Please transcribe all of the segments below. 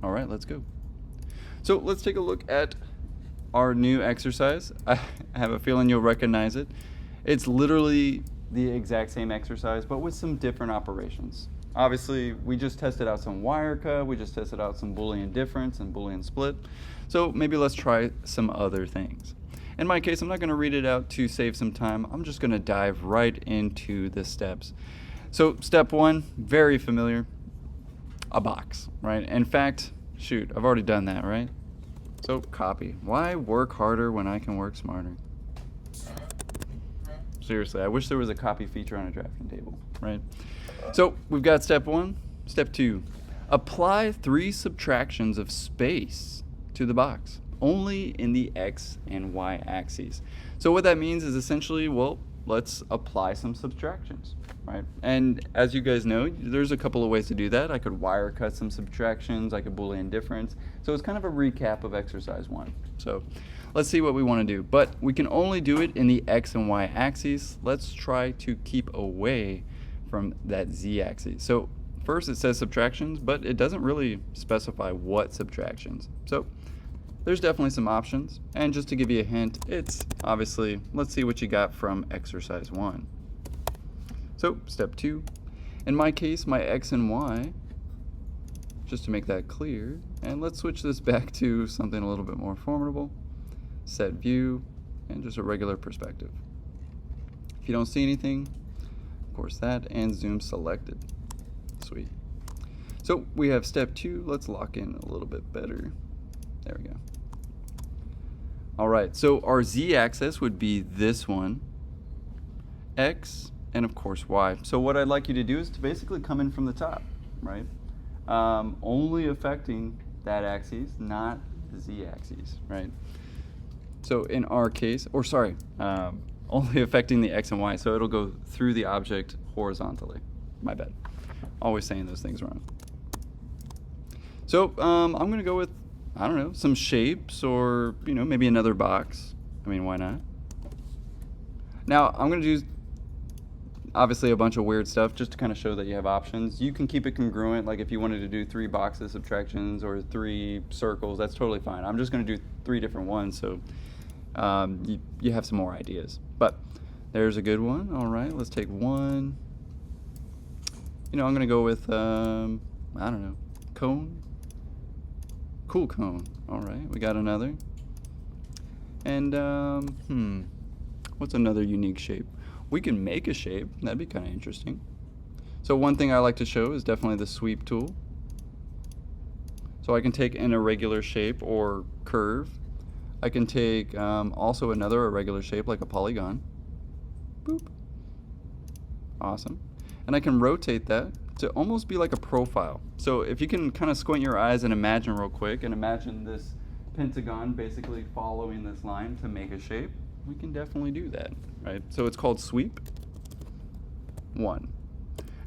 All right, let's go. So let's take a look at our new exercise. I have a feeling you'll recognize it. It's literally the exact same exercise, but with some different operations. Obviously, we just tested out some wire cut, we just tested out some Boolean difference and Boolean split. So maybe let's try some other things. In my case, I'm not going to read it out to save some time. I'm just going to dive right into the steps. So step one, very familiar, a box, right? In fact, shoot, I've already done that, right? So copy. Why work harder when I can work smarter? Seriously, I wish there was a copy feature on a drafting table, right? So we've got step one. Step two, apply 3 subtractions of space to the box, only in the X and Y axes. So what that means is essentially, well, let's apply some subtractions, right? And as you guys know, there's a couple of ways to do that. I could wire cut some subtractions, I could Boolean difference. So it's kind of a recap of exercise 1. So let's see what we want to do. But we can only do it in the X and Y axes. Let's try to keep away from that Z axis. So first it says subtractions, but it doesn't really specify what subtractions. So there's definitely some options, and just to give you a hint, it's obviously, let's see what you got from exercise 1. So step 2, in my case, my X and Y, just to make that clear, and let's switch this back to something a little bit more formidable, set view, and just a regular perspective. If you don't see anything, of course that, and zoom selected. Sweet. So we have step 2, let's lock in a little bit better. There we go. All right, so our Z-axis would be this one, X, and of course Y. So what I'd like you to do is to basically come in from the top, right? Only affecting that axis, not the Z-axis, right? So in our case, or sorry, only affecting the X and Y, so it'll go through the object horizontally. My bad. Always saying those things wrong. So I'm gonna go with, I don't know, some shapes, or maybe another box. I mean, why not? Now I'm gonna do obviously a bunch of weird stuff just to kind of show that you have options. You can keep it congruent, like if you wanted to do 3 boxes subtractions or 3 circles, that's totally fine. I'm just gonna do 3 different ones, so you have some more ideas. But there's a good one. All right, let's take one. I'm gonna go with I don't know, cone. Cool cone. All right, we got another. And what's another unique shape? We can make a shape. That'd be kind of interesting. So one thing I like to show is definitely the sweep tool. So I can take an irregular shape or curve. I can take also another irregular shape like a polygon. Boop. Awesome. And I can rotate that to almost be like a profile. So if you can kind of squint your eyes and imagine real quick, and imagine this pentagon basically following this line to make a shape, we can definitely do that, right? So it's called sweep 1.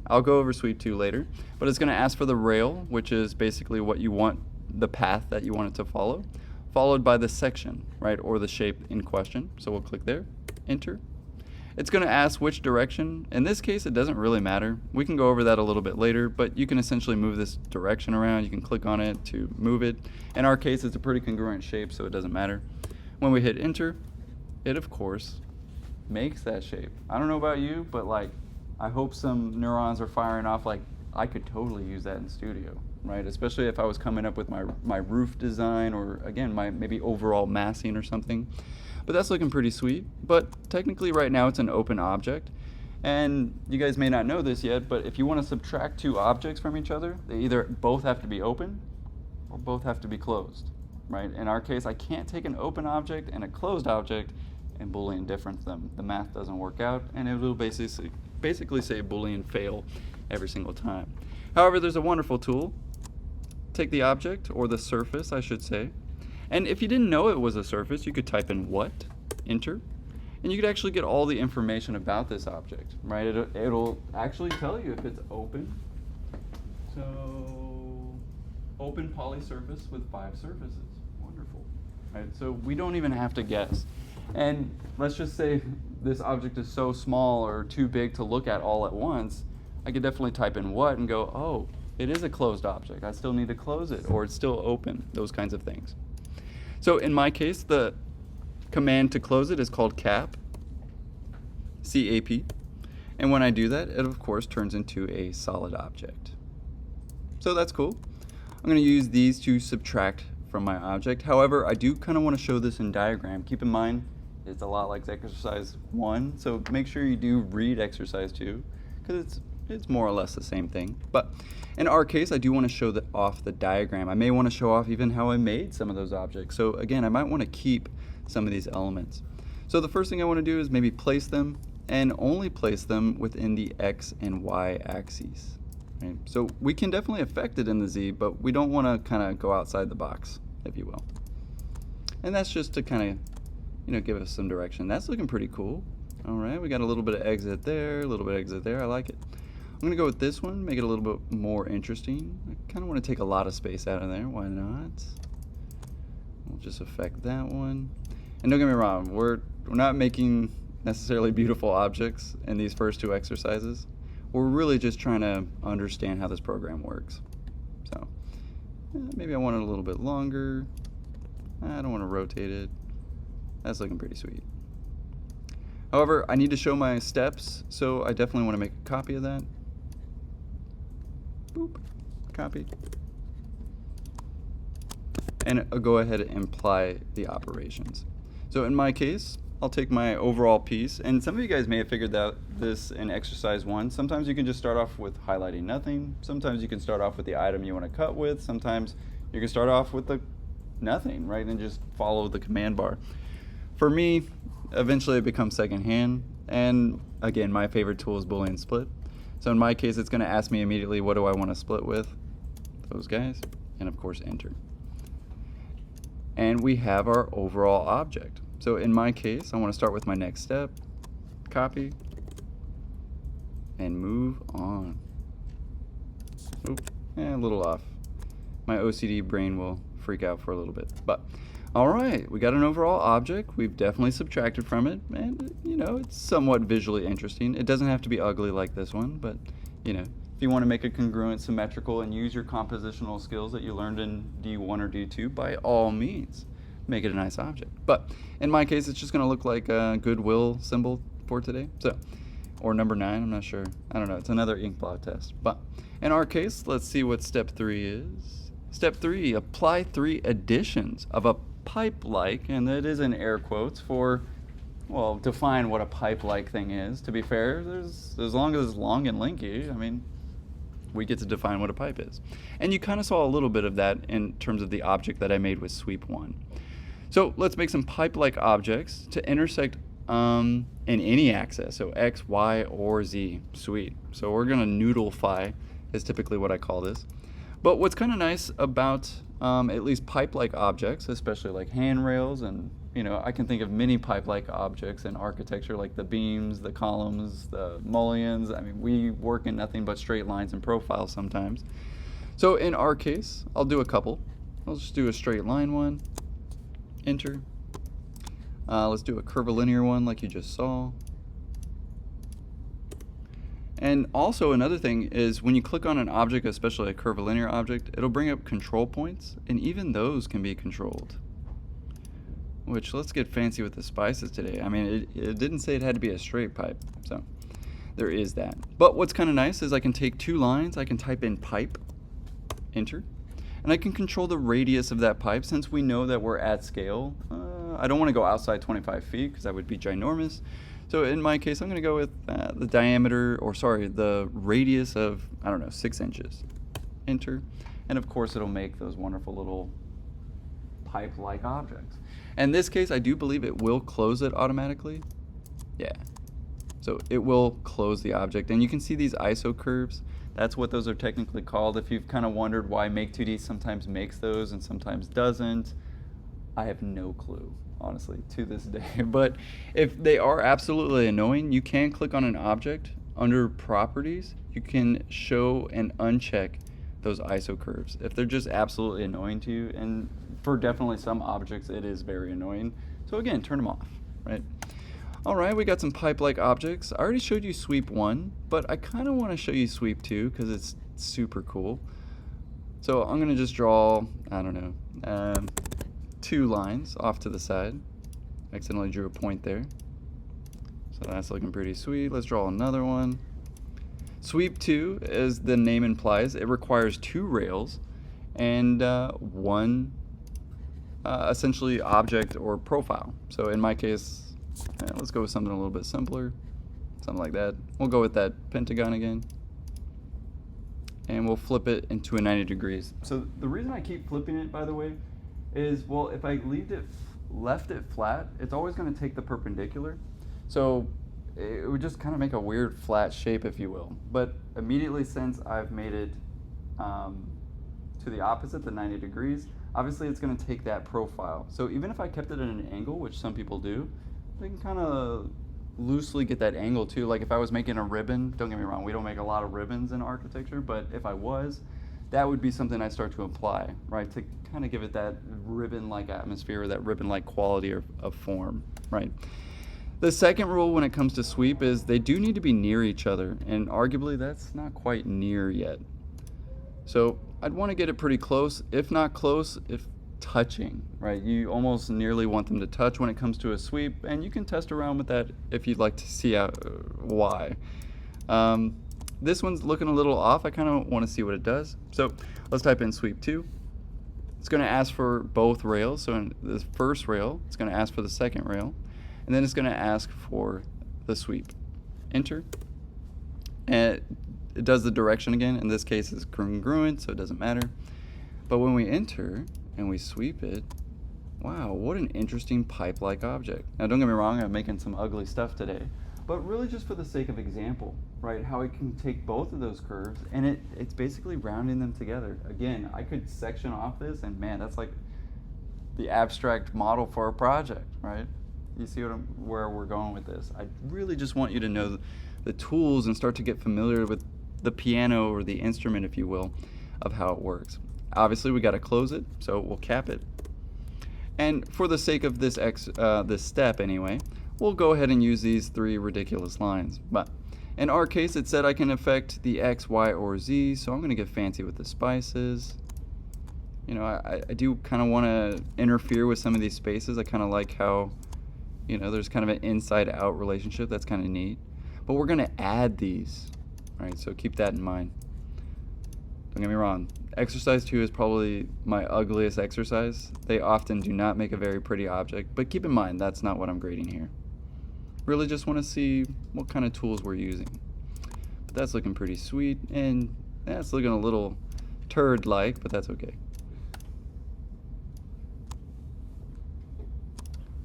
I'll go over sweep 2 later, but it's gonna ask for the rail, which is basically what you want, the path that you want it to follow, followed by the section, right, or the shape in question. So we'll click there, enter. It's going to ask which direction. In this case, it doesn't really matter. We can go over that a little bit later, but you can essentially move this direction around. You can click on it to move it. In our case, it's a pretty congruent shape, so it doesn't matter. When we hit enter, it of course makes that shape. I don't know about you, but like, I hope some neurons are firing off. Like, I could totally use that in studio, right? Especially if I was coming up with my roof design, or again, my maybe overall massing or something. But that's looking pretty sweet. But technically right now it's an open object. And you guys may not know this yet, but if you want to subtract 2 objects from each other, they either both have to be open or both have to be closed, right? In our case, I can't take an open object and a closed object and Boolean difference them. The math doesn't work out, and it will basically say Boolean fail every single time. However, there's a wonderful tool. Take the object, or the surface, I should say. And if you didn't know it was a surface, you could type in what, enter, and you could actually get all the information about this object, right? It'll actually tell you if it's open. So, open poly surface with 5 surfaces. Wonderful, right? So we don't even have to guess. And let's just say this object is so small or too big to look at all at once, I could definitely type in what and go, oh, it is a closed object. I still need to close it, or it's still open, those kinds of things. So in my case, the command to close it is called cap, C-A-P. And when I do that, it of course turns into a solid object. So that's cool. I'm going to use these to subtract from my object. However, I do kind of want to show this in diagram. Keep in mind, it's a lot like exercise 1, so make sure you do read exercise 2, because it's more or less the same thing. But in our case, I do want to show off the diagram. I may want to show off even how I made some of those objects. So again, I might want to keep some of these elements. So the first thing I want to do is maybe place them, and only place them within the X and Y axes. Right? So we can definitely affect it in the Z, but we don't want to kind of go outside the box, if you will. And that's just to kind of, give us some direction. That's looking pretty cool. All right, we got a little bit of exit there, a little bit of exit there. I like it. I'm gonna go with this one, make it a little bit more interesting. I kind of want to take a lot of space out of there. Why not? We'll just affect that one. And don't get me wrong, we're not making necessarily beautiful objects in these first 2 exercises. We're really just trying to understand how this program works. So maybe I want it a little bit longer. I don't want to rotate it. That's looking pretty sweet. However, I need to show my steps, so I definitely want to make a copy of that. Boop, copy. And I'll go ahead and apply the operations. So in my case, I'll take my overall piece, and some of you guys may have figured out this in exercise 1. Sometimes you can just start off with highlighting nothing. Sometimes you can start off with the item you want to cut with. Sometimes you can start off with the nothing, right, and just follow the command bar. For me, eventually it becomes secondhand, and again, my favorite tool is Boolean split. So in my case, it's going to ask me immediately, what do I want to split with? Those guys, and of course, enter. And we have our overall object. So in my case, I want to start with my next step, copy, and move on. Oop, a little off. My OCD brain will freak out for a little bit, but all right, we got an overall object. We've definitely subtracted from it, and it's somewhat visually interesting. It doesn't have to be ugly like this one, but if you want to make it congruent, symmetrical, and use your compositional skills that you learned in D1 or D2, by all means, make it a nice object. But in my case, it's just going to look like a goodwill symbol for today. So, or number 9, I'm not sure. I don't know. It's another ink blot test. But in our case, let's see what step 3 is. Step 3, apply 3 additions of a pipe-like, and that is in air quotes for, well, define what a pipe-like thing is. To be fair, as long as it's long and linky, I mean, we get to define what a pipe is. And you kind of saw a little bit of that in terms of the object that I made with sweep 1. So let's make some pipe-like objects to intersect in any axis, so X, Y, or Z. Sweet. So we're going to noodleify is typically what I call this. But what's kind of nice about at least pipe-like objects, especially like handrails, and I can think of many pipe-like objects in architecture, like the beams, the columns, the mullions. I mean, we work in nothing but straight lines and profiles sometimes. So in our case, I'll do a couple. I'll just do a straight line one, enter. Let's do a curvilinear one like you just saw. And also another thing is when you click on an object, especially a curvilinear object, it'll bring up control points, and even those can be controlled. Which, let's get fancy with the spices today. I mean, it didn't say it had to be a straight pipe, so there is that. But what's kind of nice is I can take 2 lines, I can type in pipe, enter, and I can control the radius of that pipe. Since we know that we're at scale, I don't want to go outside 25 feet because that would be ginormous. So in my case, I'm going to go with the diameter, or sorry, the radius of, I don't know, 6 inches. Enter. And of course, it'll make those wonderful little pipe-like objects. In this case, I do believe it will close it automatically. Yeah. So it will close the object. And you can see these ISO curves. That's what those are technically called. If you've kind of wondered why Make2D sometimes makes those and sometimes doesn't, I have no clue, honestly, to this day. But if they are absolutely annoying, you can click on an object under properties. You can show and uncheck those ISO curves if they're just absolutely annoying to you. And for definitely some objects, it is very annoying. So again, turn them off, right? All right, we got some pipe-like objects. I already showed you sweep 1, but I kind of want to show you sweep 2 because it's super cool. So I'm gonna just draw, I don't know, 2 lines off to the side. Accidentally drew a point there. So that's looking pretty sweet. Let's draw another one. Sweep 2, as the name implies, it requires 2 rails and 1 essentially object or profile. So in my case, let's go with something a little bit simpler, something like that. We'll go with that pentagon again, and we'll flip it into a 90 degrees. So the reason I keep flipping it, by the way, is, well, if I left it flat, it's always going to take the perpendicular. So it would just kind of make a weird flat shape, if you will. But immediately, since I've made it to the opposite, the 90 degrees, obviously it's going to take that profile. So even if I kept it at an angle, which some people do, they can kind of loosely get that angle too. Like if I was making a ribbon, don't get me wrong, we don't make a lot of ribbons in architecture, but if I was, that would be something I'd start to apply, right, to kind of give it that ribbon-like atmosphere, or that ribbon-like quality of form, right? The second rule when it comes to sweep is they do need to be near each other, and arguably that's not quite near yet. So I'd want to get it pretty close, if not close, if touching, right? You almost nearly want them to touch when it comes to a sweep, and you can test around with that if you'd like to see why. This one's looking a little off. I kind of want to see what it does. So let's type in sweep 2. It's going to ask for both rails. So in the first rail, it's going to ask for the second rail, and then it's going to ask for the sweep. Enter. And it does the direction again. In this case, it's congruent, so it doesn't matter. But when we enter and we sweep it, wow, what an interesting pipe-like object. Now, don't get me wrong, I'm making some ugly stuff today, but really just for the sake of example, right? How it can take both of those curves and it's basically rounding them together. Again, I could section off this, and man, that's like the abstract model for a project, right? You see where we're going with this. I really just want you to know the tools and start to get familiar with the piano, or the instrument, if you will, of how it works. Obviously, we got to close it, so we'll cap it. And for the sake of this step anyway, we'll go ahead and use these 3 ridiculous lines. But in our case, it said I can affect the X, Y, or Z, so I'm going to get fancy with the spices. You know, I do kind of want to interfere with some of these spaces. I kind of like how, you know, there's kind of an inside-out relationship. That's kind of neat. But we're going to add these, right? So keep that in mind. Don't get me wrong. Exercise 2 is probably my ugliest exercise. They often do not make a very pretty object, but keep in mind, that's not what I'm grading here. Really just want to see what kind of tools we're using. But that's looking pretty sweet, and that's looking a little turd-like, but that's okay.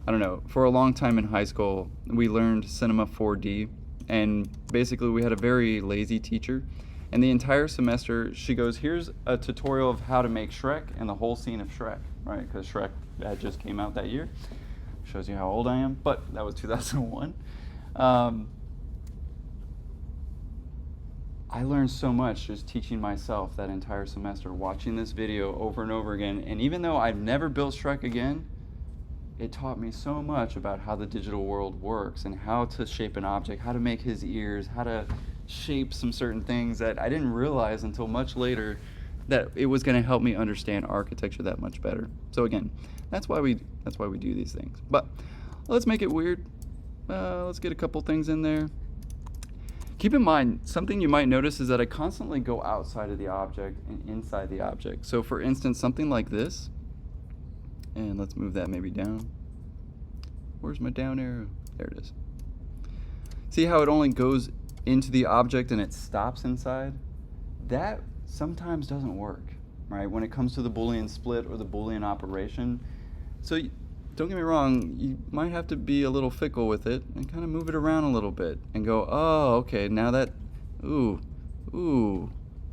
I don't know, for a long time in high school, we learned Cinema 4D, and basically we had a very lazy teacher. And the entire semester, she goes, here's a tutorial of how to make Shrek and the whole scene of Shrek, right? Because Shrek had just came out that year. Shows you how old I am, but that was 2001. I learned so much just teaching myself that entire semester, watching this video over and over again. And even though I've never built Shrek again, it taught me so much about how the digital world works and how to shape an object, how to make his ears, how to shape some certain things that I didn't realize until much later that it was going to help me understand architecture that much better. So again, that's why we do these things. But let's make it weird. Let's get a couple things in there. Keep in mind, something you might notice is that I constantly go outside of the object and inside the object. So for instance, something like this, and let's move that maybe down. Where's my down arrow? There it is. See how it only goes into the object and it stops inside? That sometimes doesn't work, right? When it comes to the Boolean split or the Boolean operation. So don't get me wrong, you might have to be a little fickle with it and kind of move it around a little bit and go, oh, okay, now that, ooh,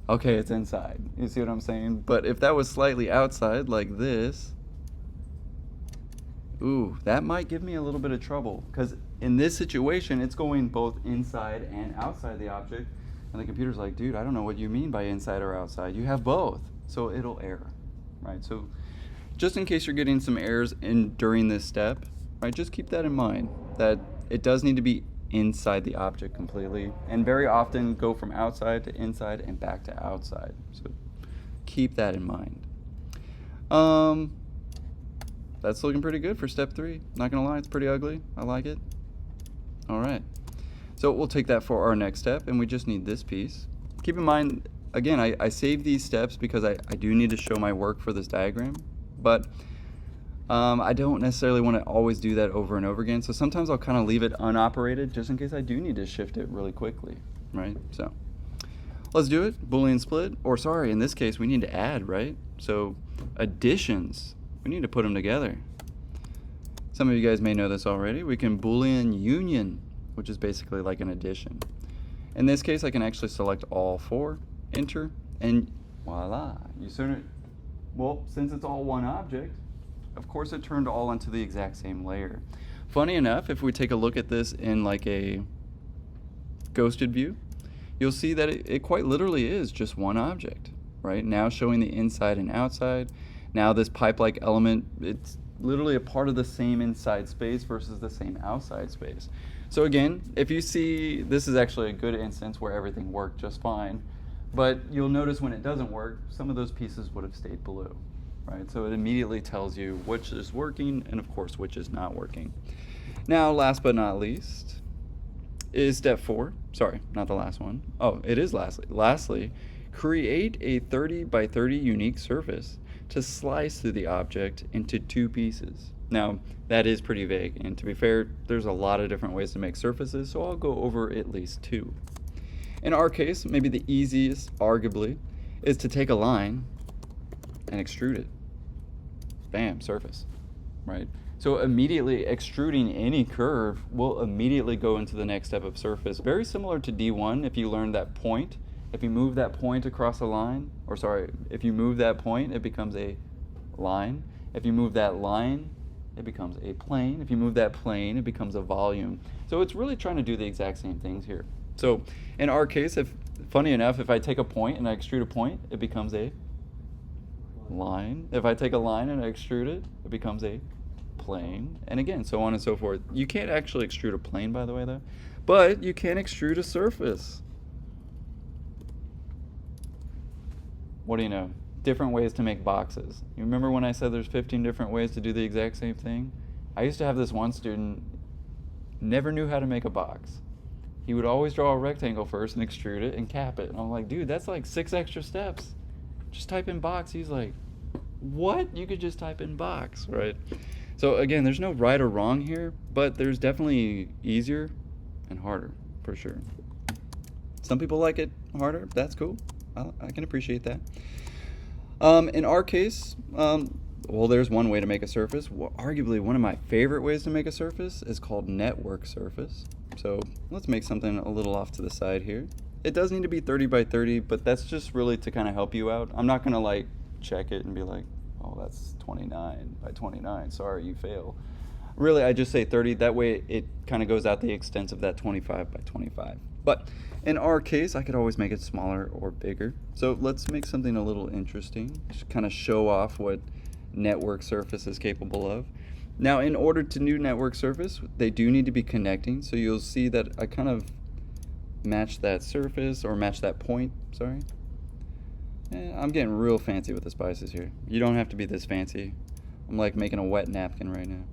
okay, it's inside. You see what I'm saying? But if that was slightly outside like this, ooh, that might give me a little bit of trouble, because in this situation, it's going both inside and outside the object, and the computer's like, dude, I don't know what you mean by inside or outside. You have both, so it'll error, right? So just in case you're getting some errors during this step, right, just keep that in mind, that it does need to be inside the object completely, and very often go from outside to inside and back to outside. So keep that in mind. That's looking pretty good for step 3. Not gonna lie, it's pretty ugly. I like it. All right. So we'll take that for our next step, and we just need this piece. Keep in mind, again, I save these steps because I do need to show my work for this diagram, but I don't necessarily want to always do that over and over again. So sometimes I'll kind of leave it unoperated just in case I do need to shift it really quickly, right? So let's do it. Boolean split, or sorry, in this case, we need to add, right? So additions, we need to put them together. Some of you guys may know this already. We can Boolean union, which is basically like an addition. In this case, I can actually select all 4, enter, and voila. Well, since it's all one object, of course it turned all into the exact same layer. Funny enough, if we take a look at this in like a ghosted view, you'll see that it quite literally is just one object, right? Now showing the inside and outside. Now this pipe-like element, it's literally a part of the same inside space versus the same outside space. So again, if you see, this is actually a good instance where everything worked just fine, but you'll notice when it doesn't work, some of those pieces would have stayed blue, right? So it immediately tells you which is working and of course which is not working. Now, last but not least is step 4. Sorry, not the last one. Oh, it is lastly. Lastly, create a 30 by 30 unique surface to slice through the object into 2 pieces. Now, that is pretty vague, and to be fair, there's a lot of different ways to make surfaces, so I'll go over at least 2. In our case, maybe the easiest, arguably, is to take a line and extrude it. Bam, surface, right? So immediately extruding any curve will immediately go into the next step of surface. Very similar to D1, if you learned that point. If you move that point across a line, or sorry, if you move that point, it becomes a line. If you move that line, it becomes a plane. If you move that plane, it becomes a volume. So it's really trying to do the exact same things here. So in our case, funny enough, if I take a point and I extrude a point, it becomes a line. If I take a line and I extrude it, it becomes a plane. And again, so on and so forth. You can't actually extrude a plane, by the way, though, but you can extrude a surface. What do you know? Different ways to make boxes. You remember when I said there's 15 different ways to do the exact same thing? I used to have this one student, never knew how to make a box. He would always draw a rectangle first and extrude it and cap it. And I'm like, dude, that's like 6 extra steps. Just type in box. He's like, what? You could just type in box, right? So again, there's no right or wrong here, but there's definitely easier and harder, for sure. Some people like it harder. That's cool. I can appreciate that. In our case, well, there's one way to make a surface. Well, arguably, one of my favorite ways to make a surface is called network surface. So let's make something a little off to the side here. It does need to be 30 by 30, but that's just really to kind of help you out. I'm not going to like check it and be like, oh, that's 29 by 29. Sorry, you fail. Really, I just say 30. That way it kind of goes out the extent of that 25 by 25. But in our case, I could always make it smaller or bigger. So let's make something a little interesting, just kind of show off what network surface is capable of. Now, in order to do network surface, they do need to be connecting. So you'll see that I kind of match that surface, or match that point, sorry. I'm getting real fancy with the spices here. You don't have to be this fancy. I'm like making a wet napkin right now.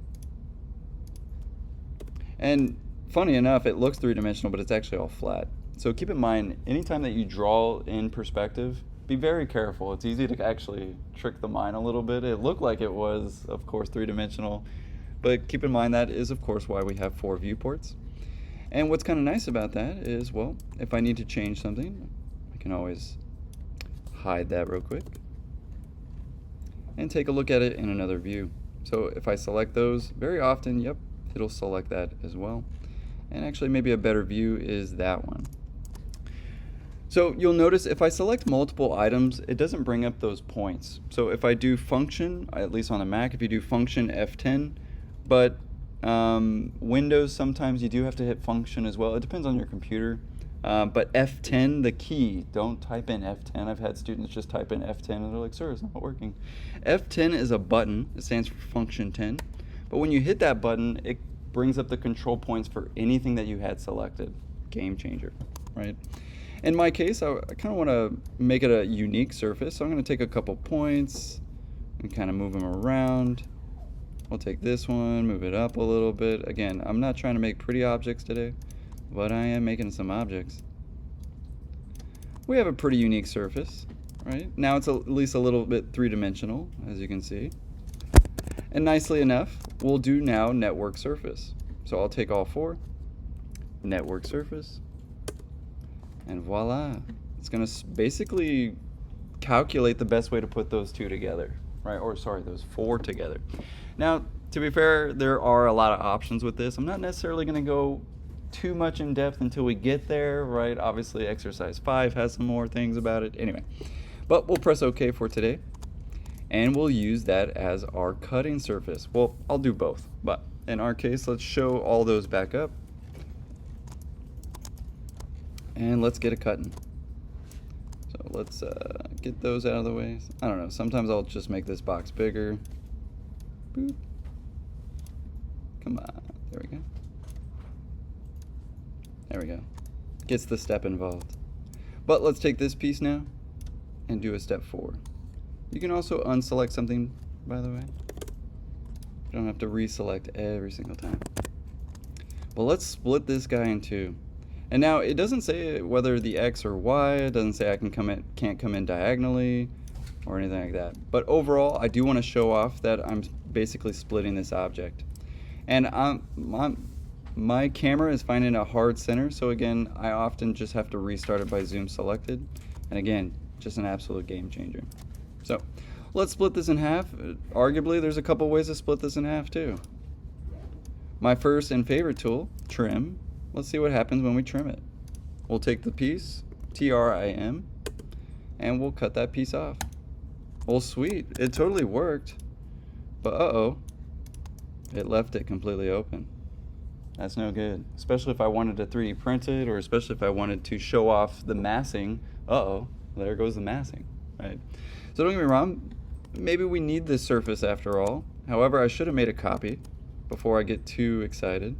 And funny enough, it looks 3-dimensional, but it's actually all flat. So keep in mind, anytime that you draw in perspective, be very careful. It's easy to actually trick the mind a little bit. It looked like it was, of course, 3-dimensional, but keep in mind that is, of course, why we have 4 viewports. And what's kind of nice about that is, well, if I need to change something, I can always hide that real quick and take a look at it in another view. So if I select those, very often, yep, it'll select that as well. And actually, maybe a better view is that one. So you'll notice if I select multiple items, it doesn't bring up those points. So if I do function, at least on the Mac, if you do function F10, but Windows, sometimes you do have to hit function as well. It depends on your computer. But F10, the key, don't type in F10. I've had students just type in F10 and they're like, sir, it's not working. F10 is a button. It stands for function 10. But when you hit that button, it brings up the control points for anything that you had selected. Game changer, right? In my case, I kind of want to make it a unique surface, so I'm going to take a couple points and kind of move them around. We'll take this one, move it up a little bit. Again, I'm not trying to make pretty objects today, but I am making some objects. We have a pretty unique surface, right? Now it's at least a little bit three-dimensional, as you can see. And nicely enough, we'll do now network surface. So I'll take all four, network surface, and voila. It's going to basically calculate the best way to put those two together, right? Or sorry, those four together. Now, to be fair, there are a lot of options with this. I'm not necessarily going to go too much in depth until we get there, right? Obviously, exercise 5 has some more things about it. Anyway, but we'll press OK for today, and we'll use that as our cutting surface. Well, I'll do both, but in our case, let's show all those back up. And let's get a cutting. So let's get those out of the way. I don't know, sometimes I'll just make this box bigger. Boop. Come on, there we go. There we go. Gets the step involved. But let's take this piece now and do a step 4. You can also unselect something, by the way. You don't have to reselect every single time. But let's split this guy in two. And now it doesn't say whether the X or Y, it doesn't say I can't come in diagonally or anything like that. But overall, I do want to show off that I'm basically splitting this object. And my camera is finding a hard center, so again, I often just have to restart it by zoom selected. And again, just an absolute game changer. So let's split this in half. Arguably, there's a couple ways to split this in half too. My first and favorite tool, trim. Let's see what happens when we trim it. We'll take the piece, TRIM, and we'll cut that piece off. Well, sweet, it totally worked, but uh-oh, it left it completely open. That's no good, especially if I wanted to 3D print it, or especially if I wanted to show off the massing. Uh-oh, there goes the massing, right? So don't get me wrong, maybe we need this surface after all. However, I should have made a copy before I get too excited,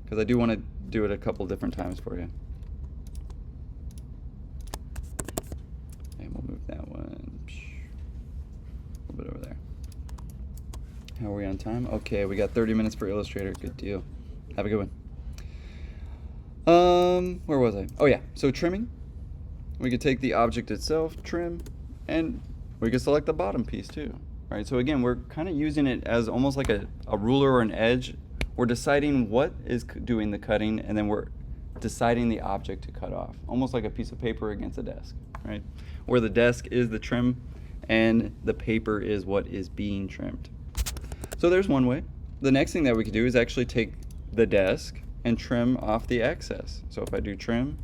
because I do want to do it a couple different times for you. And we'll move that one a little bit over there. How are we on time? Okay, we got 30 minutes for Illustrator. Good deal. Have a good one. Where was I? Oh yeah, so trimming. We could take the object itself, trim, and we could select the bottom piece too. Right, so again, we're kind of using it as almost like a ruler or an edge. We're deciding what is doing the cutting, and then we're deciding the object to cut off, almost like a piece of paper against a desk, right? Where the desk is the trim, and the paper is what is being trimmed. So there's one way. The next thing that we could do is actually take the desk and trim off the excess. So if I do trim,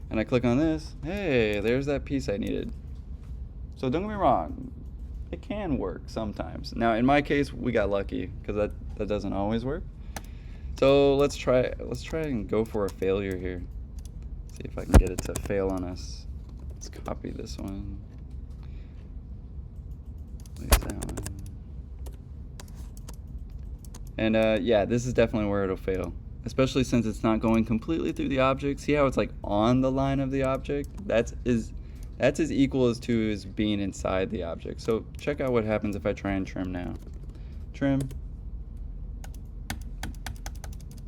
and I click on this, hey, there's that piece I needed. So don't get me wrong, it can work sometimes. Now in my case, we got lucky, because that doesn't always work. So let's try and go for a failure here. See if I can get it to fail on us. Let's copy this one. Place that one. And yeah, this is definitely where it'll fail, especially since it's not going completely through the object. See how it's like on the line of the object? That's as equal as to as being inside the object. So check out what happens if I try and trim now. Trim.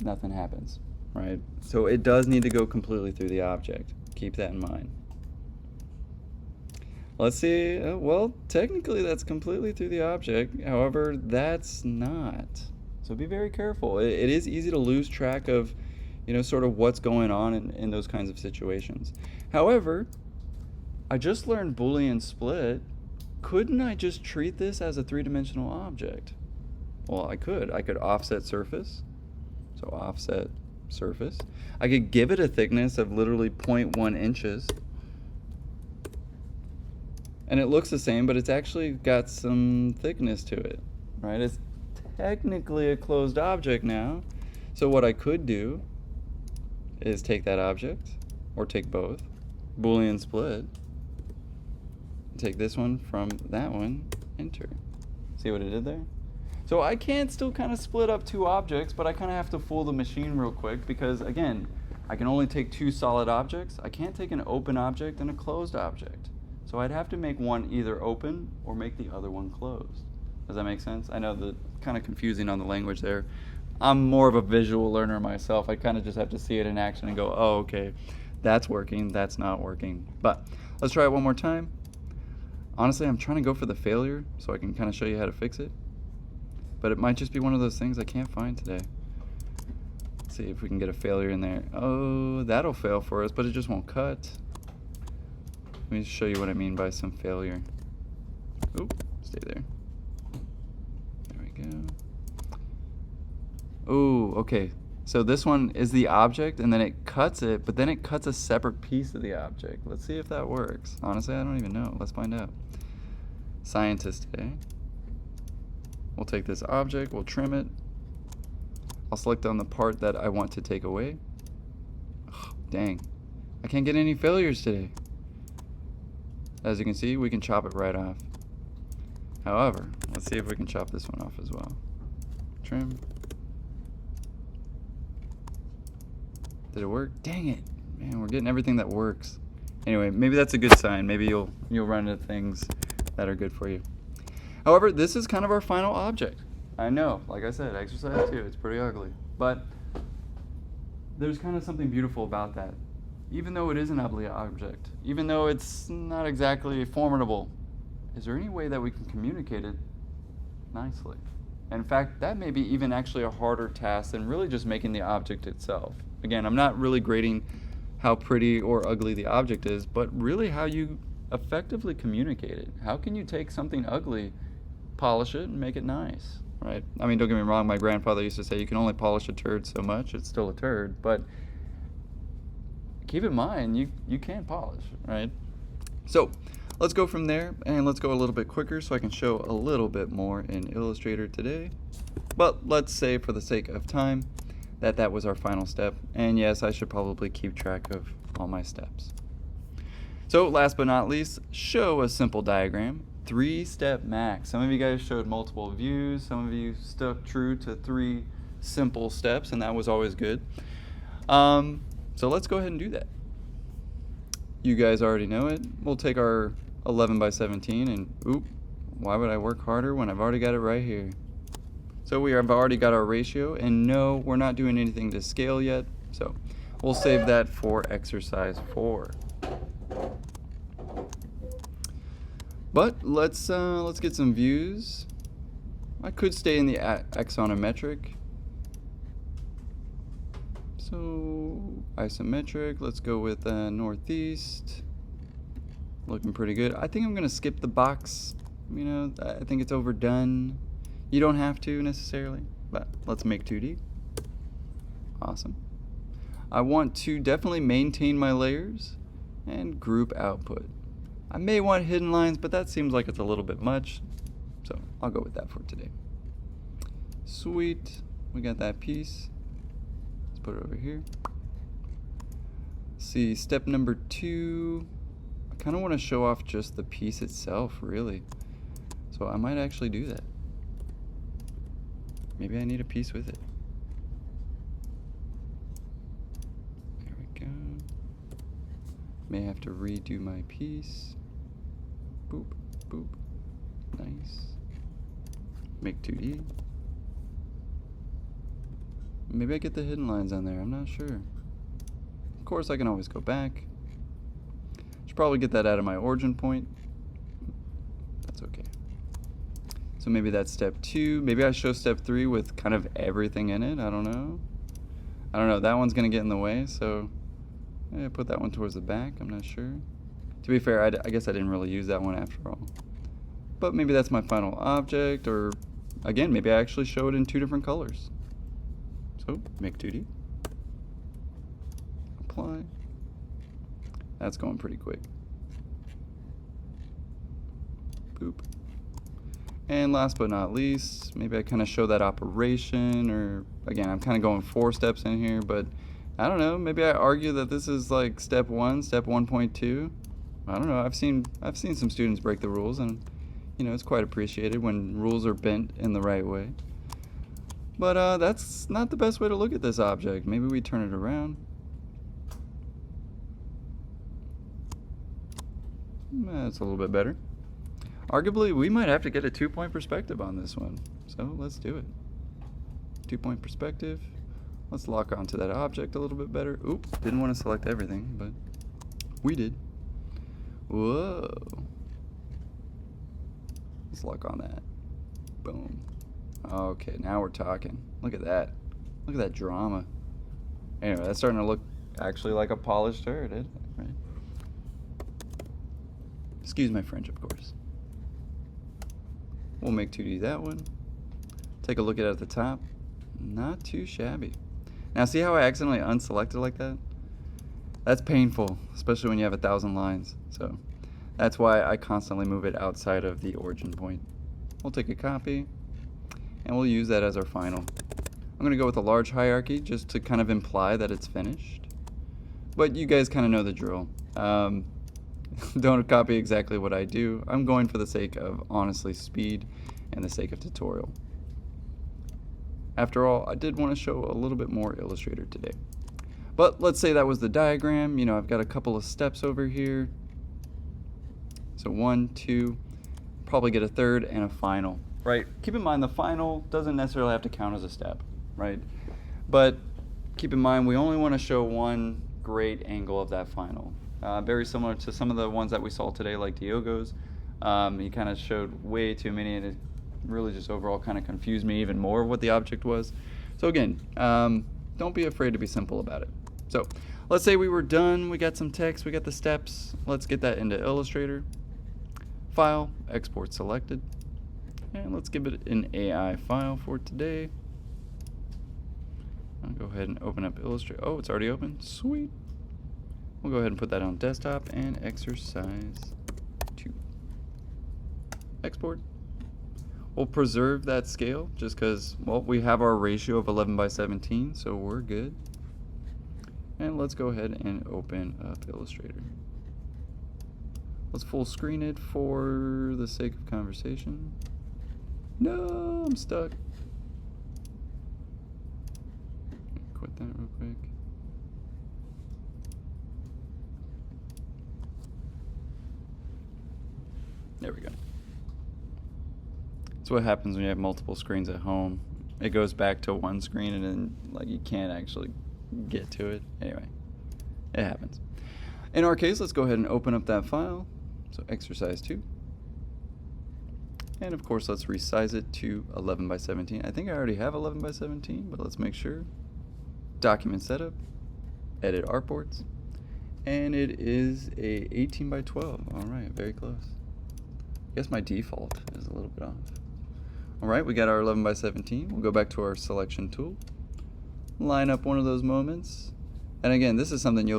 Nothing happens, right? So it does need to go completely through the object. Keep that in mind. Let's see. Well, technically that's completely through the object. However, that's not. So be very careful. It is easy to lose track of, sort of what's going on in those kinds of situations. However, I just learned Boolean split. Couldn't I just treat this as a three-dimensional object? Well, I could. I could offset surface. So offset surface. I could give it a thickness of literally 0.1 inches. And it looks the same, but it's actually got some thickness to it, right? It's technically a closed object now. So what I could do is take that object, or take both, Boolean split, take this one from that one, enter. See what it did there? So I can still kind of split up two objects, but I kind of have to fool the machine real quick because, again, I can only take two solid objects. I can't take an open object and a closed object. So I'd have to make one either open or make the other one closed. Does that make sense? I know that kind of confusing on the language there. I'm more of a visual learner myself. I kind of just have to see it in action and go, oh, okay, that's working, that's not working. But let's try it one more time. Honestly, I'm trying to go for the failure so I can kind of show you how to fix it. But it might just be one of those things I can't find today. Let's see if we can get a failure in there. Oh, that'll fail for us, but it just won't cut. Let me show you what I mean by some failure. Oop, stay there. There we go. Oh, okay. So this one is the object, and then it cuts it, but then it cuts a separate piece of the object. Let's see if that works. Honestly, I don't even know. Let's find out. Scientist today. We'll take this object, we'll trim it. I'll select on the part that I want to take away. Ugh, dang. I can't get any failures today. As you can see, we can chop it right off. However, let's see if we can chop this one off as well. Trim. Did it work? Dang it. Man, we're getting everything that works. Anyway, maybe that's a good sign. Maybe you'll run into things that are good for you. However, this is kind of our final object. I know, like I said, exercise 2, it's pretty ugly. But there's kind of something beautiful about that. Even though it is an ugly object, even though it's not exactly formidable, is there any way that we can communicate it nicely? In fact, that may be even actually a harder task than really just making the object itself. Again, I'm not really grading how pretty or ugly the object is, but really how you effectively communicate it. How can you take something ugly, polish it, and make it nice, right? I mean, don't get me wrong, my grandfather used to say you can only polish a turd so much, it's still a turd, but keep in mind, you can polish, right? So let's go from there, and let's go a little bit quicker so I can show a little bit more in Illustrator today. But let's say, for the sake of time, that was our final step. And yes, I should probably keep track of all my steps. So last but not least, show a simple diagram. 3-step max. Some of you guys showed multiple views. Some of you stuck true to 3 simple steps, and that was always good. So let's go ahead and do that. You guys already know it. We'll take our 11 by 17 and oop, why would I work harder when I've already got it right here? So we have already got our ratio, and no, we're not doing anything to scale yet, so we'll save that for exercise 4. But let's get some views. I could stay in the axonometric. So isometric, let's go with northeast. Looking pretty good. I think I'm gonna skip the box. You know, I think it's overdone. You don't have to necessarily, but let's make 2D. Awesome. I want to definitely maintain my layers and group output. I may want hidden lines, but that seems like it's a little bit much, so I'll go with that for today. Sweet, we got that piece. Let's put it over here. See, step number 2, I kind of want to show off just the piece itself, really. So I might actually do that. Maybe I need a piece with it. There we go. May have to redo my piece. Boop, boop. Nice. Make 2D. Maybe I get the hidden lines on there, I'm not sure. Of course, I can always go back. Should probably get that out of my origin point. That's okay. So maybe that's step 2. Maybe I show step 3 with kind of everything in it. I don't know. That one's going to get in the way, so yeah, put that one towards the back. I'm not sure. To be fair, I guess I didn't really use that one after all. But maybe that's my final object, or again, maybe I actually show it in 2 different colors. So make 2D. Apply. That's going pretty quick. Boop. And last but not least, maybe I kind of show that operation, or again, I'm kind of going 4 steps in here, but I don't know, maybe I argue that this is like step 1, step 1.2. I don't know, I've seen some students break the rules, and You know, it's quite appreciated when rules are bent in the right way. But that's not the best way to look at this object. Maybe we turn it around. That's a little bit better. Arguably, we might have to get a 2-point perspective on this one. So let's do it. 2-point perspective. Let's lock onto that object a little bit better. Oop, didn't want to select everything, but we did. Whoa. Let's lock on that. Boom. Okay, now we're talking. Look at that. Look at that drama. Anyway, that's starting to look actually like a polished turret, isn't it? Right? Excuse my French, of course. We'll make 2D that one. Take a look at it at the top. Not too shabby. Now see how I accidentally unselected like that? That's painful, especially when you have 1,000 lines. So that's why I constantly move it outside of the origin point. We'll take a copy and we'll use that as our final. I'm going to go with a large hierarchy just to kind of imply that it's finished. But you guys kind of know the drill. Don't copy exactly what I do. I'm going for the sake of, honestly, speed and the sake of tutorial. After all, I did want to show a little bit more Illustrator today. But let's say that was the diagram. You know, I've got a couple of steps over here. So 1, 2, probably get a third and a final, right? Keep in mind the final doesn't necessarily have to count as a step, right? But keep in mind we only want to show one great angle of that final. Very similar to some of the ones that we saw today, like Diogo's. He kind of showed way too many, and it really just overall kind of confused me even more of what the object was. So again, don't be afraid to be simple about it. So let's say we were done, we got some text, we got the steps. Let's get that into Illustrator. File, export selected. And let's give it an AI file for today. I'll go ahead and open up Illustrator. Oh, it's already open. Sweet. We'll go ahead and put that on desktop and exercise 2. Export. We'll preserve that scale just because, well, we have our ratio of 11:17, so we're good. And let's go ahead and open up Illustrator. Let's full screen it for the sake of conversation. No, I'm stuck. Quit that real quick. There we go. That's what happens when you have multiple screens at home. It goes back to one screen and then like you can't actually get to it. Anyway, it happens. In our case, let's go ahead and open up that file. So exercise 2. And of course, let's resize it to 11:17. I think I already have 11:17, but let's make sure. Document setup, edit artboards, and it is a 18:12. All right, very close. I guess my default is a little bit off. All right, we got our 11:17. We'll go back to our selection tool, line up one of those moments. And again, this is something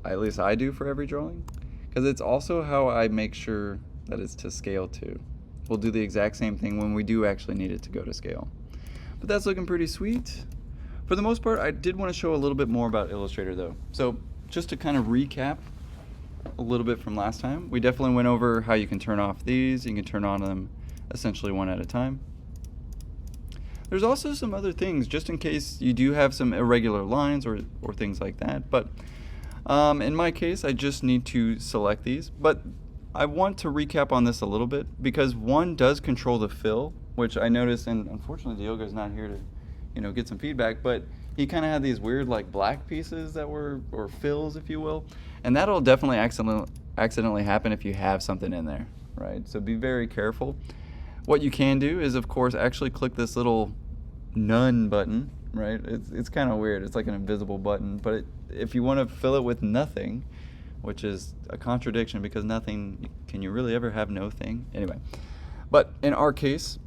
at least I do for every drawing, because it's also how I make sure that it's to scale too. We'll do the exact same thing when we do actually need it to go to scale. But that's looking pretty sweet. For the most part, I did want to show a little bit more about Illustrator though. So just to kind of recap a little bit from last time, we definitely went over how you can turn off these. You can turn on them essentially one at a time. There's also some other things just in case you do have some irregular lines or things like that. But in my case, I just need to select these. But I want to recap on this a little bit because one does control the fill, which I noticed, and unfortunately Diogo's not here to, you know, get some feedback, but he kind of had these weird like black pieces that were, or fills if you will, and that'll definitely accidentally happen if you have something in there, right? So be very careful. What you can do is of course actually click this little none button, right? It's kind of weird. It's like an invisible button, but if you want to fill it with nothing, which is a contradiction because nothing, can you really ever have no thing? Anyway, but in our case,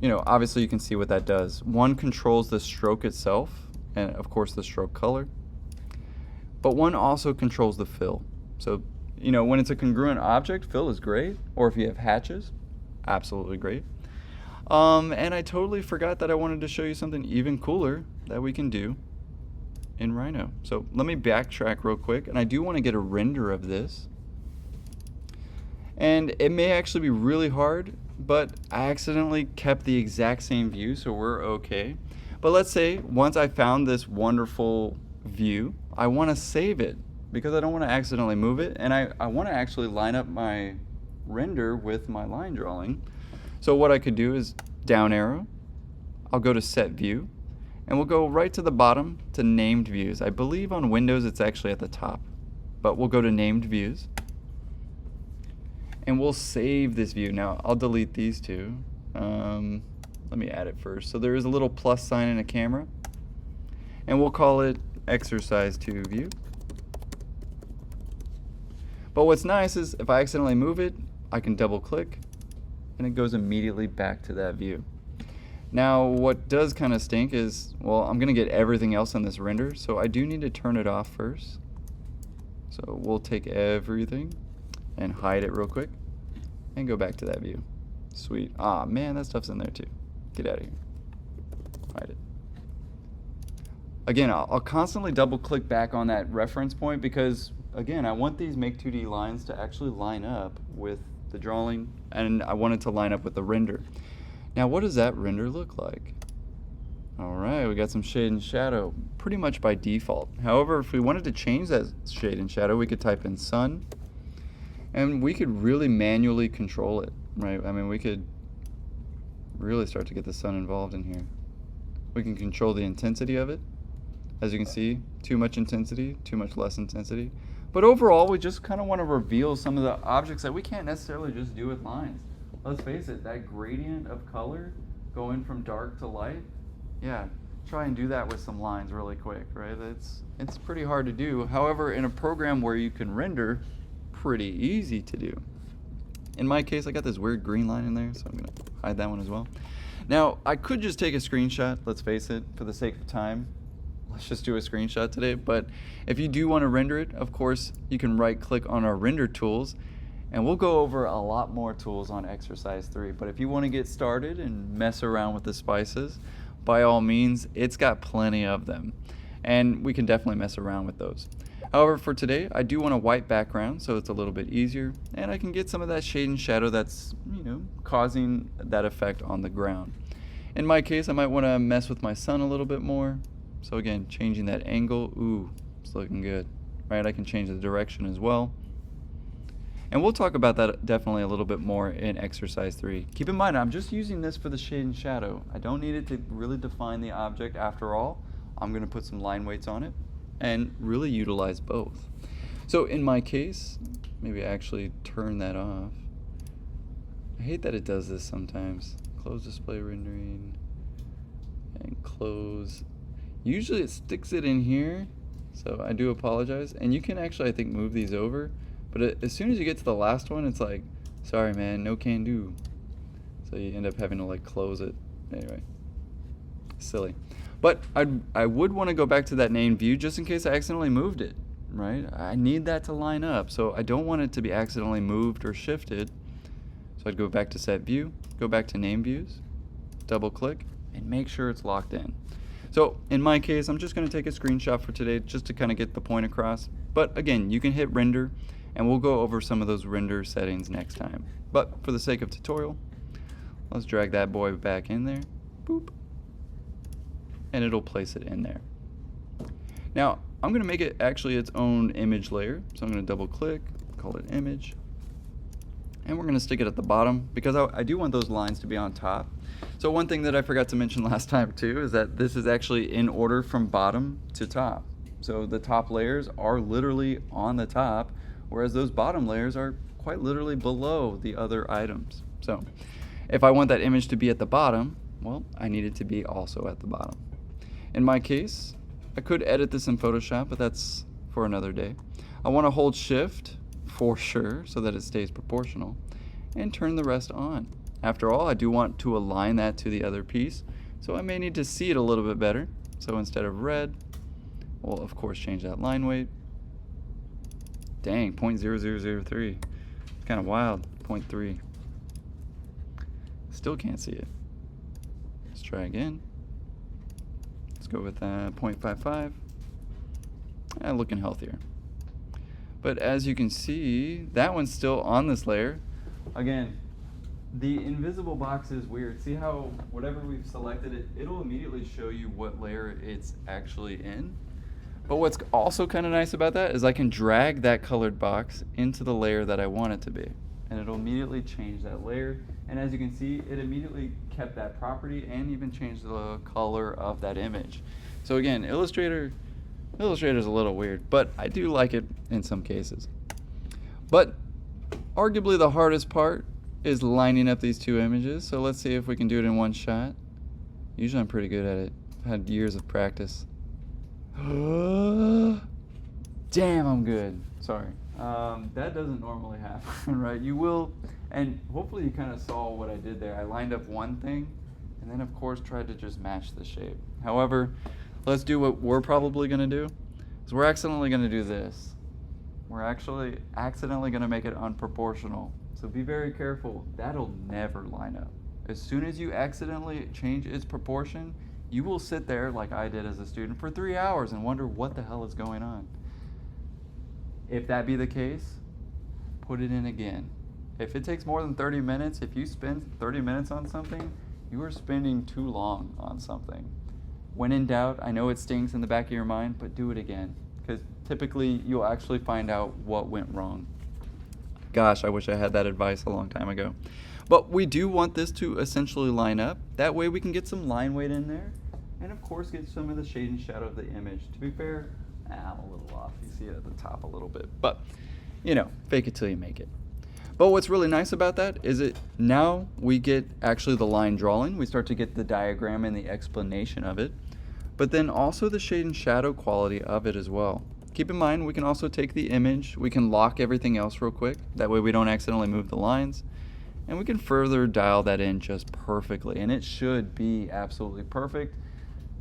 you know, obviously you can see what that does. One controls the stroke itself and of course the stroke color, but one also controls the fill. So, you know, when it's a congruent object, fill is great, or if you have hatches, absolutely great. And I totally forgot that I wanted to show you something even cooler that we can do in Rhino. So let me backtrack real quick, and I do want to get a render of this. And it may actually be really hard but I accidentally kept the exact same view, so we're okay. But let's say once I found this wonderful view, I want to save it because I don't want to accidentally move it, and I want to actually line up my render with my line drawing. So what I could do is down arrow, I'll go to set view, and we'll go right to the bottom to named views. I believe on Windows it's actually at the top, but we'll go to named views, and we'll save this view. Now I'll delete these two. Let me add it first. So there is a little plus sign in a camera, and we'll call it exercise 2 view. But what's nice is if I accidentally move it, I can double click and it goes immediately back to that view. Now what does kind of stink is, well, I'm gonna get everything else on this render, so I do need to turn it off first. So we'll take everything and hide it real quick and go back to that view. Sweet. Ah man, that stuff's in there too. Get out of here. Hide it. Again, I'll constantly double click back on that reference point because, again, I want these Make 2D lines to actually line up with the drawing, and I want it to line up with the render. Now what does that render look like? Alright, we got some shade and shadow pretty much by default. However, if we wanted to change that shade and shadow, we could type in sun, and we could really manually control it, right? I mean, we could really start to get the sun involved in here. We can control the intensity of it. As you can see, too much intensity, too much less intensity. But overall, we just kind of want to reveal some of the objects that we can't necessarily just do with lines. Let's face it, that gradient of color going from dark to light, yeah, try and do that with some lines really quick, right? It's pretty hard to do. However, in a program where you can render, pretty easy to do. In my case, I got this weird green line in there, so I'm gonna hide that one as well. Now, I could just take a screenshot, let's face it, for the sake of time. Let's just do a screenshot today, but if you do want to render it, of course, you can right click on our render tools, and we'll go over a lot more tools on exercise 3. But if you want to get started and mess around with the spices, by all means, it's got plenty of them, and we can definitely mess around with those. However, for today, I do want a white background, so it's a little bit easier, and I can get some of that shade and shadow that's, you know, causing that effect on the ground. In my case, I might want to mess with my sun a little bit more. So again, changing that angle, ooh, it's looking good, right? I can change the direction as well. And we'll talk about that definitely a little bit more in exercise 3. Keep in mind, I'm just using this for the shade and shadow. I don't need it to really define the object. After all, I'm gonna put some line weights on it and really utilize both. So in my case, maybe I actually turn that off. I hate that it does this sometimes. Close display rendering and close. Usually it sticks it in here, so I do apologize. And you can actually, I think, move these over, but as soon as you get to the last one, it's like, sorry man, no can do. So you end up having to like close it. Anyway, silly. But I would want to go back to that named view just in case I accidentally moved it, right? I need that to line up, so I don't want it to be accidentally moved or shifted. So I'd go back to set view, go back to name views, double click, and make sure it's locked in. So in my case, I'm just going to take a screenshot for today just to kind of get the point across. But again, you can hit render, and we'll go over some of those render settings next time. But for the sake of tutorial, let's drag that boy back in there, boop, and it'll place it in there. Now, I'm going to make it actually its own image layer. So I'm going to double click, call it image, and we're going to stick it at the bottom because I do want those lines to be on top. So one thing that I forgot to mention last time too is that this is actually in order from bottom to top. So the top layers are literally on the top, whereas those bottom layers are quite literally below the other items. So if I want that image to be at the bottom, well, I need it to be also at the bottom. In my case, I could edit this in Photoshop, but that's for another day. I want to hold shift for sure so that it stays proportional and turn the rest on. After all, I do want to align that to the other piece, so I may need to see it a little bit better. So instead of red, we'll of course change that line weight. Dang, 0.0003. It's kind of wild, 0.3. Still can't see it. Let's try again. Let's go with 0.55. Looking healthier. But as you can see, that one's still on this layer. Again, The invisible box is weird. See how whatever we've selected, it'll immediately show you what layer it's actually in. But what's also kind of nice about that is I can drag that colored box into the layer that I want it to be. And it'll immediately change that layer. And as you can see, it immediately kept that property and even changed the color of that image. So again, Illustrator's a little weird, but I do like it in some cases. But arguably the hardest part is lining up these two images. So let's see if we can do it in one shot. Usually I'm pretty good at it. I've had years of practice. Damn, I'm good. Sorry. That doesn't normally happen, right? You will, and hopefully you kind of saw what I did there. I lined up one thing, and then of course tried to just match the shape. However, let's do what we're probably going to do, is we're accidentally going to do this. We're actually accidentally going to make it unproportional. So be very careful. That'll never line up. As soon as you accidentally change its proportion, you will sit there, like I did as a student, for 3 hours and wonder what the hell is going on. If that be the case, put it in again. If it takes more than 30 minutes, if you spend 30 minutes on something, you are spending too long on something. When in doubt, I know it stings in the back of your mind, but do it again, because typically you'll actually find out what went wrong. Gosh, I wish I had that advice a long time ago. But we do want this to essentially line up. That way we can get some line weight in there, and of course get some of the shade and shadow of the image. To be fair, I'm a little off. You see it at the top a little bit, but you know, fake it till you make it. But what's really nice about that is now we get actually the line drawing. We start to get the diagram and the explanation of it, but then also the shade and shadow quality of it as well. Keep in mind, we can also take the image, we can lock everything else real quick. That way we don't accidentally move the lines. And we can further dial that in just perfectly. And it should be absolutely perfect,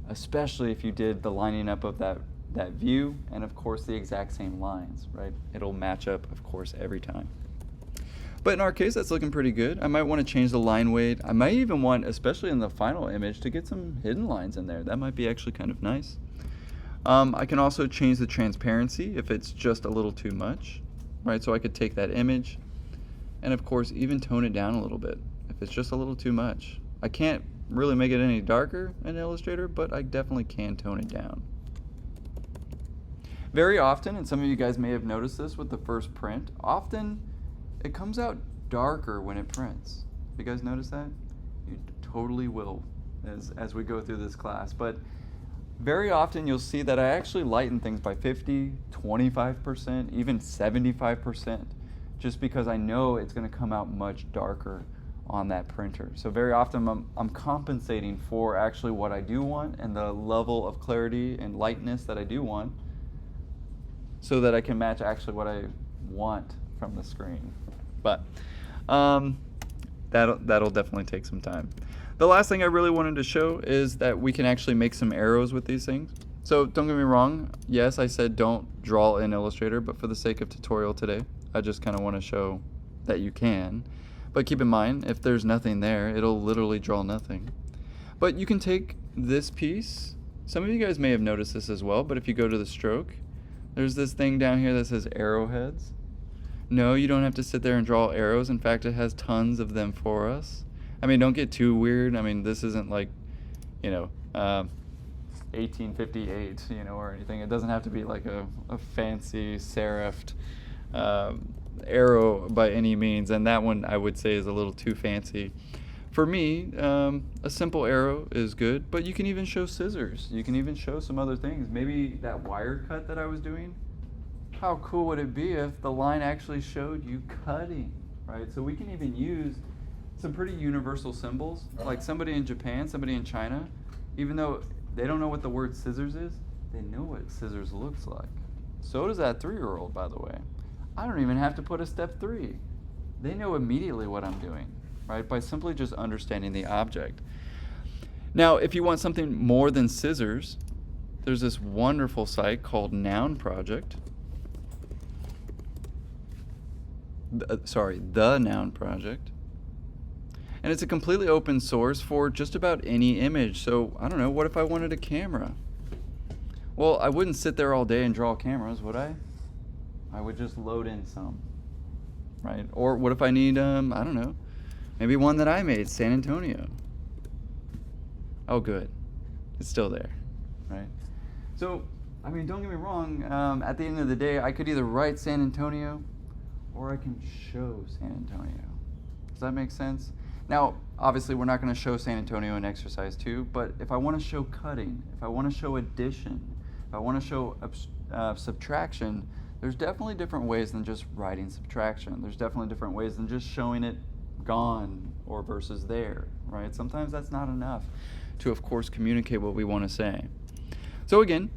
especially if you did the lining up of that view and of course the exact same lines, right? It'll match up, of course, every time. But in our case, that's looking pretty good. I might want to change the line weight. I might even want, especially in the final image, to get some hidden lines in there. That might be actually kind of nice. I can also change the transparency if it's just a little too much, right? So I could take that image and of course even tone it down a little bit if it's just a little too much. I can't really make it any darker in Illustrator, but I definitely can tone it down. Very often, and some of you guys may have noticed this with the first print, often it comes out darker when it prints. You guys notice that? You totally will as we go through this class. But very often you'll see that I actually lighten things by 50, 25%, even 75%, just because I know it's going to come out much darker on that printer. So very often I'm compensating for actually what I do want and the level of clarity and lightness that I do want, so that I can match actually what I want from the screen. But that'll definitely take some time. The last thing I really wanted to show is that we can actually make some arrows with these things. So don't get me wrong, yes, I said don't draw in Illustrator, but for the sake of tutorial today, I just kind of want to show that you can. But keep in mind, if there's nothing there, it'll literally draw nothing. But you can take this piece. Some of you guys may have noticed this as well, but if you go to the stroke, there's this thing down here that says arrowheads. No, you don't have to sit there and draw arrows. In fact, it has tons of them for us. I mean, don't get too weird. I mean, this isn't like, 1858, or anything. It doesn't have to be like a fancy serifed arrow by any means. And that one I would say is a little too fancy. For me, a simple arrow is good, but you can even show scissors. You can even show some other things. Maybe that wire cut that I was doing. How cool would it be if the line actually showed you cutting, right? So we can even use some pretty universal symbols, like somebody in Japan, somebody in China, even though they don't know what the word scissors is, they know what scissors looks like. So does that 3-year-old, by the way. I don't even have to put a step 3. They know immediately what I'm doing, right? By simply just understanding the object. Now, if you want something more than scissors, there's this wonderful site called Noun Project. The Noun Project. And it's a completely open source for just about any image. So, I don't know, what if I wanted a camera? Well, I wouldn't sit there all day and draw cameras, would I? I would just load in some, right? Or what if I need, I don't know, Maybe one that I made, San Antonio. Oh, good. It's still there, right? So, I mean, don't get me wrong. At the end of the day, I could either write San Antonio or I can show San Antonio. Does that make sense? Now, obviously, we're not going to show San Antonio in exercise 2, but if I want to show cutting, if I want to show addition, if I want to show subtraction, there's definitely different ways than just writing subtraction. There's definitely different ways than just showing it gone or versus there, right? Sometimes that's not enough to, of course, communicate what we want to say. So again,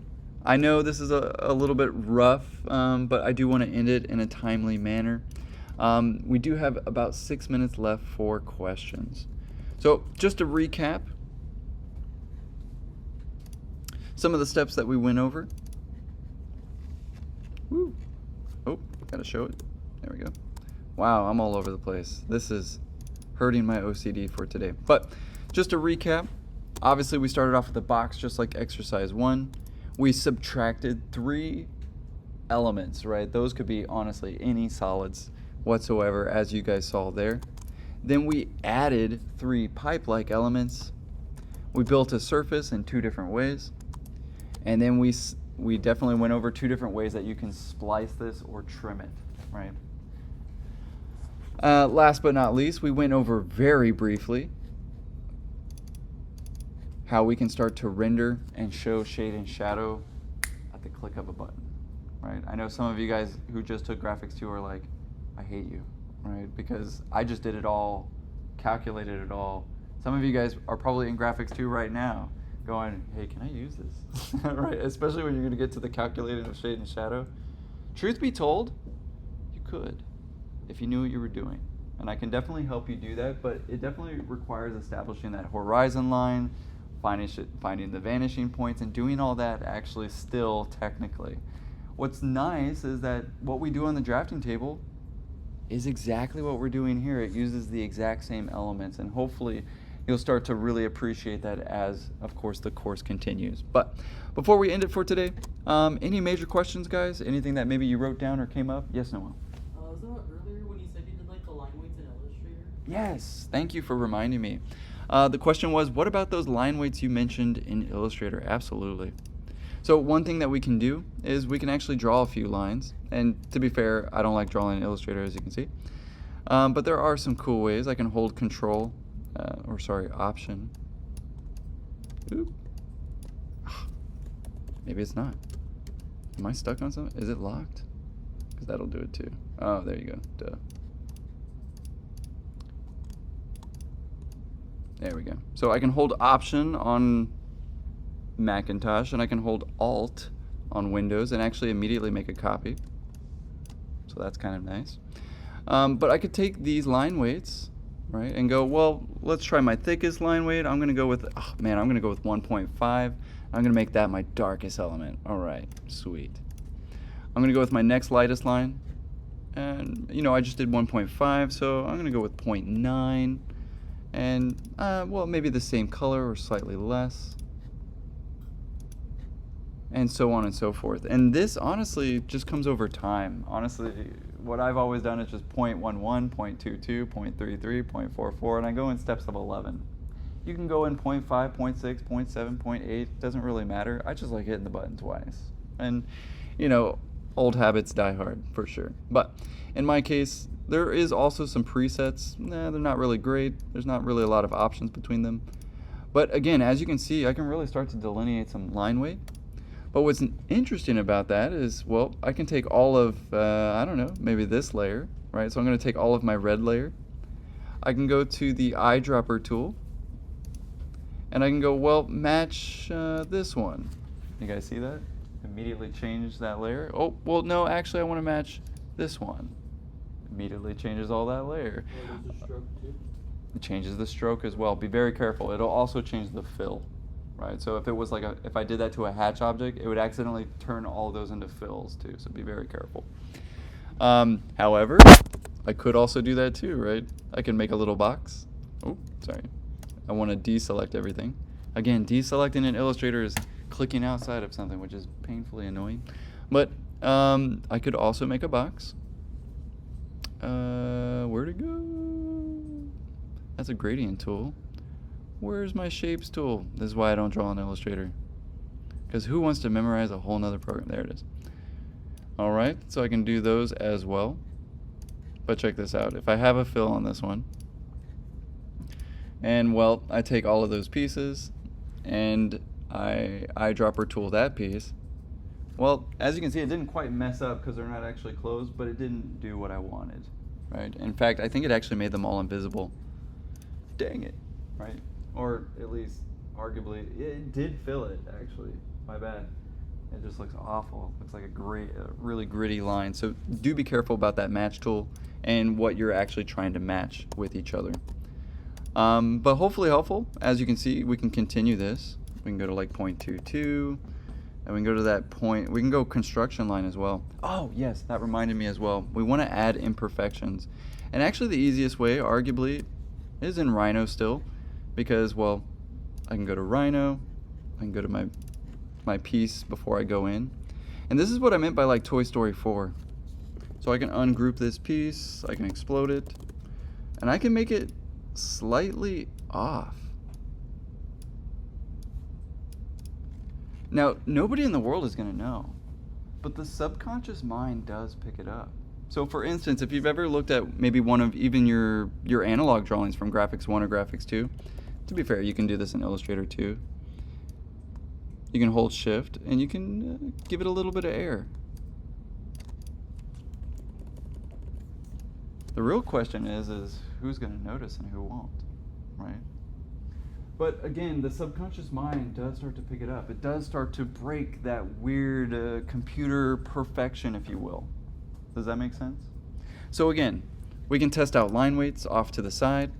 I know this is a little bit rough, but I do want to end it in a timely manner. We do have about 6 minutes left for questions. So just to recap, some of the steps that we went over. Woo. Oh, gotta show it. There we go. Wow, I'm all over the place. This is hurting my OCD for today. But just to recap, obviously we started off with a box just like exercise 1. We subtracted 3 elements, right? Those could be honestly any solids whatsoever, as you guys saw there. Then we added 3 pipe-like elements. We built a surface in 2 different ways. And then we definitely went over 2 different ways that you can splice this or trim it, right? Last but not least, we went over very briefly how we can start to render and show shade and shadow at the click of a button, right? I know some of you guys who just took Graphics 2 are like, I hate you, right? Because I just did it all, calculated it all. Some of you guys are probably in Graphics 2 right now going, hey, can I use this? Right? Especially when you're going to get to the calculating of shade and shadow. Truth be told, you could if you knew what you were doing. And I can definitely help you do that, but it definitely requires establishing that horizon line, finding the vanishing points, and doing all that actually still technically. What's nice is that what we do on the drafting table is exactly what we're doing here. It uses the exact same elements, and hopefully you'll start to really appreciate that as, of course, the course continues. But before we end it for today, any major questions, guys? Anything that maybe you wrote down or came up? Yes, Noel? Was that earlier when you said you did like the line weights in Illustrator? Yes, thank you for reminding me. The question was, what about those line weights you mentioned in Illustrator? Absolutely. So one thing that we can do is we can actually draw a few lines. And to be fair, I don't like drawing in Illustrator, as you can see. But there are some cool ways. I can hold Control, Option. Oop. Maybe it's not. Am I stuck on something? Is it locked? Because that'll do it too. Oh, there you go. Duh. There we go. So I can hold Option on Macintosh, and I can hold Alt on Windows and actually immediately make a copy. So that's kind of nice. But I could take these line weights, right, and go, well, let's try my thickest line weight. I'm going to go with, I'm going to go with 1.5. I'm going to make that my darkest element. All right, sweet. I'm going to go with my next lightest line. And, I just did 1.5, so I'm going to go with 0.9. And, well, maybe the same color or slightly less. And so on and so forth. And this, honestly, just comes over time. Honestly, what I've always done is just 0.11, 0.22, 0.33, 0.44, and I go in steps of 11. You can go in 0.5, 0.6, 0.7, 0.8. Doesn't really matter. I just like hitting the button twice. And, old habits die hard, for sure. But in my case, there is also some presets. They're not really great. There's not really a lot of options between them. But again, as you can see, I can really start to delineate some line weight. But what's interesting about that is, well, I can take all of, maybe this layer, right? So I'm going to take all of my red layer. I can go to the eyedropper tool, and I can go, well, match this one. You guys see that? Immediately change that layer. Oh, well, no, actually, I want to match this one. Immediately changes all that layer. Or does the stroke too? It changes the stroke as well. Be very careful. It'll also change the fill. Right, so if it was if I did that to a hatch object, it would accidentally turn all of those into fills too, so be very careful. However, I could also do that too, right? I can make a little box. Oh, sorry. I want to deselect everything. Again, deselecting in Illustrator is clicking outside of something, which is painfully annoying. But I could also make a box. Where'd it go? That's a gradient tool. Where's my shapes tool? This is why I don't draw in Illustrator. Because who wants to memorize a whole nother program? There it is. Alright, so I can do those as well. But check this out. If I have a fill on this one, and well, I take all of those pieces and I eyedropper tool that piece. Well, as you can see, it didn't quite mess up because they're not actually closed, but it didn't do what I wanted, right? In fact, I think it actually made them all invisible. Dang it, right? Or at least, arguably, it did fill it, actually. My bad. It just looks awful. Looks like a really gritty line. So do be careful about that match tool and what you're actually trying to match with each other. But hopefully helpful. As you can see, we can continue this. We can go to like 0.22, and we can go to that point. We can go construction line as well. Oh yes, that reminded me as well. We want to add imperfections. And actually the easiest way, arguably, is in Rhino still, because, well, I can go to Rhino, I can go to my piece before I go in. And this is what I meant by like Toy Story 4. So I can ungroup this piece, I can explode it, and I can make it slightly off. Now, nobody in the world is going to know, but the subconscious mind does pick it up. So for instance, if you've ever looked at maybe one of even your analog drawings from Graphics 1 or Graphics 2, to be fair, you can do this in Illustrator too. You can hold shift and you can give it a little bit of air. The real question is who's going to notice and who won't, right? But again, the subconscious mind does start to pick it up. It does start to break that weird computer perfection, if you will. Does that make sense? So again, we can test out line weights off to the side.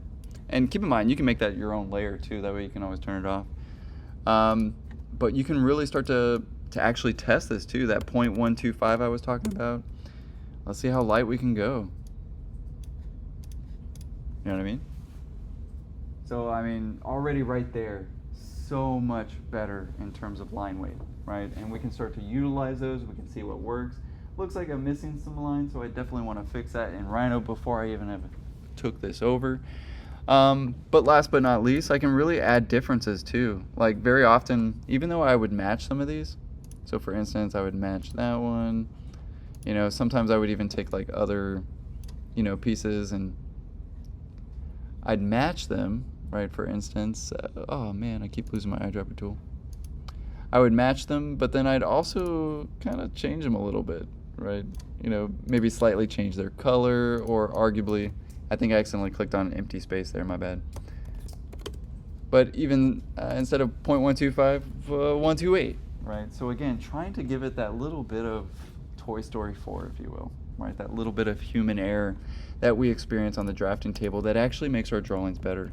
And keep in mind, you can make that your own layer too. That way you can always turn it off. But you can really start to actually test this too. That 0.125 I was talking about. Let's see how light we can go. You know what I mean? So, I mean, already right there, so much better in terms of line weight, right? And we can start to utilize those. We can see what works. Looks like I'm missing some lines, so I definitely want to fix that in Rhino before I even took this over. But last but not least, I can really add differences too. Like very often, even though I would match some of these, so for instance, I would match that one. You know, sometimes I would even take like other, pieces and I'd match them, right? For instance, oh man, I keep losing my eyedropper tool. I would match them, but then I'd also kind of change them a little bit, right? Maybe slightly change their color, or arguably, I think I accidentally clicked on an empty space there, my bad. But even instead of 0.125, 128, right? So again, trying to give it that little bit of Toy Story 4, if you will, right? That little bit of human error that we experience on the drafting table that actually makes our drawings better.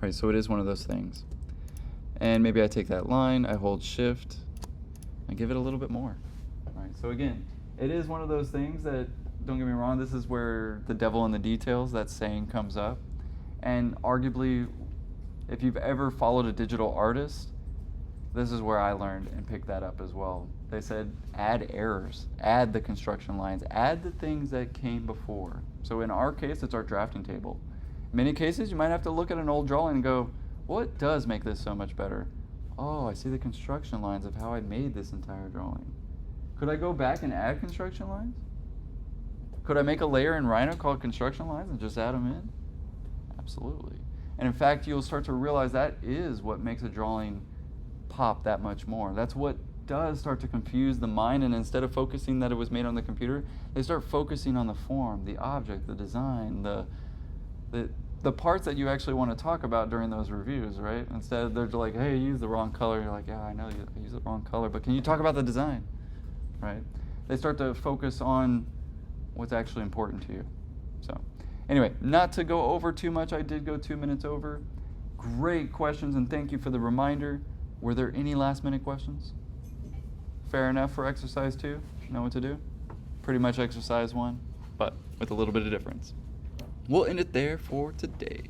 Right, so it is one of those things. And maybe I take that line, I hold shift, and give it a little bit more. Right, so again, it is one of those things that, don't get me wrong, this is where the devil in the details, that saying, comes up. And arguably, if you've ever followed a digital artist, this is where I learned and picked that up as well. They said, add errors, add the construction lines, add the things that came before. So in our case, it's our drafting table. In many cases, you might have to look at an old drawing and go, what does make this so much better? Oh, I see the construction lines of how I made this entire drawing. Could I go back and add construction lines? Could I make a layer in Rhino called construction lines and just add them in? Absolutely. And in fact, you'll start to realize that is what makes a drawing pop that much more. That's what does start to confuse the mind, and instead of focusing that it was made on the computer, they start focusing on the form, the object, the design, the parts that you actually want to talk about during those reviews, right? Instead, they're like, hey, you used the wrong color. You're like, yeah, I know you used the wrong color, but can you talk about the design, right? They start to focus on what's actually important to you. So anyway, not to go over too much, I did go 2 minutes over. Great questions, and thank you for the reminder. Were there any last minute questions? Fair enough for exercise 2? Know what to do? Pretty much exercise 1, but with a little bit of difference. We'll end it there for today.